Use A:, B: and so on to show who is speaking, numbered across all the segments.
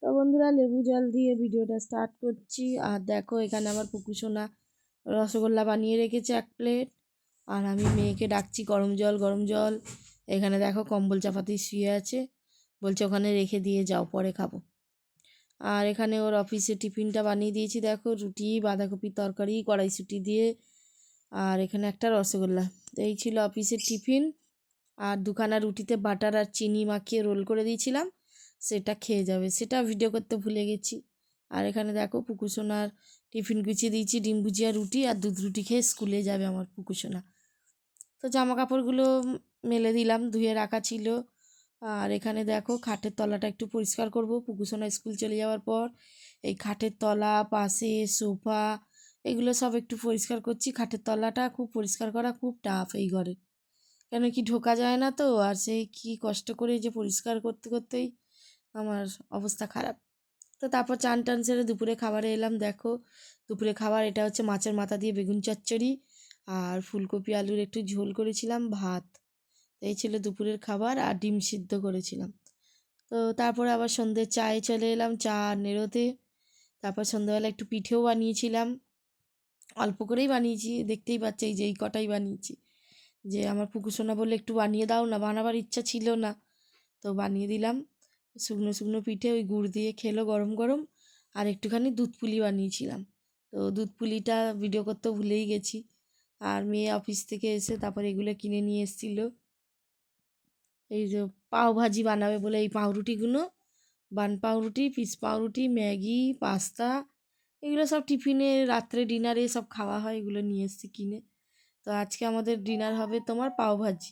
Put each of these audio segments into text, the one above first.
A: তো বন্ধুরা লেবু জল দিয়ে ভিডিওটা স্টার্ট করছি। আর দেখো এখানে আমার পুকুসোনা রসগোল্লা বানিয়ে রেখেছে 1 প্লেট। আর আমি মেয়েকে ডাকছি গরম জল গরম জল। এখানে দেখো কম্বল চাপাতি শুয়ে আছে, বলছে ওখানে রেখে দিয়ে যাও, পরে খাবো। আর এখানে ওর অফিসে টিফিনটা বানিয়ে দিয়েছি, দেখো রুটি বাঁধাকপির তরকারি কড়াইশুঁটি দিয়ে, আর এখানে একটা রসগোল্লা। তো এই ছিল অফিসের টিফিন। আর দুখানা রুটিতে বাটার আর চিনি মাখিয়ে রোল করে দিয়েছিলাম, সেটা খেয়ে যাবে, সেটা ভিডিও করতে ভুলে গেছি। আর এখানে দেখো পুকুসোনার টিফিন গুছিয়ে দিয়েছি, ডিম ভুজিয়া রুটি আর দুধ রুটি খেয়ে স্কুলে যাবে আমার পুকুসোনা। তো জামা কাপড়গুলো মেলে দিলাম, ধুয়ে রাখা ছিল। আর এখানে দেখো খাটের তলাটা একটু পরিষ্কার করব পুকুসোনা স্কুল চলে যাওয়ার পর। এই খাটের তলা, পাশে সোফা, এগুলো সব একটু পরিষ্কার করছি। খাটের তলাটা খুব পরিষ্কার করা খুব টাফ এই ঘরে, কেন কি ঢোকা যায় না তো। আর সেই কি কষ্ট করে যে পরিষ্কার করতে করতেই আমার অবস্থা খারাপ। তো তারপর চান টান সেরে দুপুরে খাবারে এলাম। দেখো দুপুরে খাবার এটা হচ্ছে মাছের মাথা দিয়ে বেগুন চচ্চড়ি আর ফুলকপি আলুর একটু ঝোল করেছিলাম, ভাত। এই ছিল দুপুরের খাবার, আর ডিম সিদ্ধ করেছিলাম। তো তারপরে আবার সন্ধ্যের চায়ে চলে এলাম, চা নেড়োতে। তারপর সন্ধ্যেবেলা একটু পিঠেও বানিয়েছিলাম, অল্প করেই বানিয়েছি, দেখতেই পাচ্ছি এই যে এই কটাই বানিয়েছি। যে আমার পুকুসোনা বললে একটু বানিয়ে দাও না, বানাবার ইচ্ছা ছিল না, তো বানিয়ে দিলাম। শুকনো শুকনো পিঠে ওই গুড় দিয়ে খেলো গরম গরম। আর একটুখানি দুধ পুলি বানিয়েছিলাম, তো দুধ পুলিটা ভিডিও করতে ভুলেই গেছি। আর মেয়ে অফিস থেকে এসে তারপর এগুলো কিনে নিয়ে এসেছিলো, এই যে পাও ভাজি বানাবে বলে এই পাউরুটিগুলো, বান পাউরুটি, পিস পাউরুটি, ম্যাগি, পাস্তা, এগুলো সব টিফিনে রাত্রে ডিনারে সব খাওয়া হয়, এগুলো নিয়ে এসেছি কিনে। তো আজকে আমাদের ডিনার হবে তোমার পাওভাজি।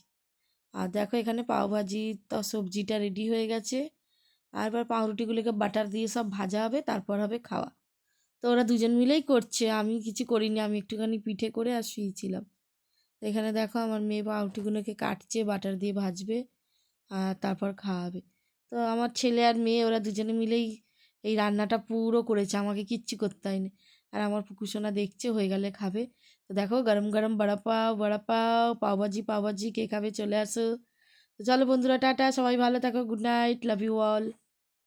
A: আর দেখো এখানে পাওভাজি তো সবজিটা রেডি হয়ে গেছে। আর এবার পাউরুটিগুলোকে বাটার দিয়ে সব ভাজা হবে, তারপর হবে খাওয়া। তো ওরা দুজন মিলেই করছে, আমি কিছু করিনি, আমি একটুখানি পিঠে করে আর শুয়েছিলাম। তো এখানে দেখো আমার মেয়ে পাউরুটিগুলোকে কাটছে, বাটার দিয়ে ভাজবে আর তারপর খাওয়াবে। তো আমার ছেলে আর মেয়ে ওরা দুজনে মিলেই এই রান্নাটা পুরো করেছে, আমাকে কিচ্ছু করতে হয়নি। আর আমার পুকুসোনা দেখছে, হয়ে গেলে খাবে। তো দেখো গরম গরম বড়া পাও, বড়া পাও, পাওভাজি, পাওভাজি কে খাবে চলে আসো। তো চলো বন্ধুরা, টাটা, সবাই ভালো থাকো, good night, love you all.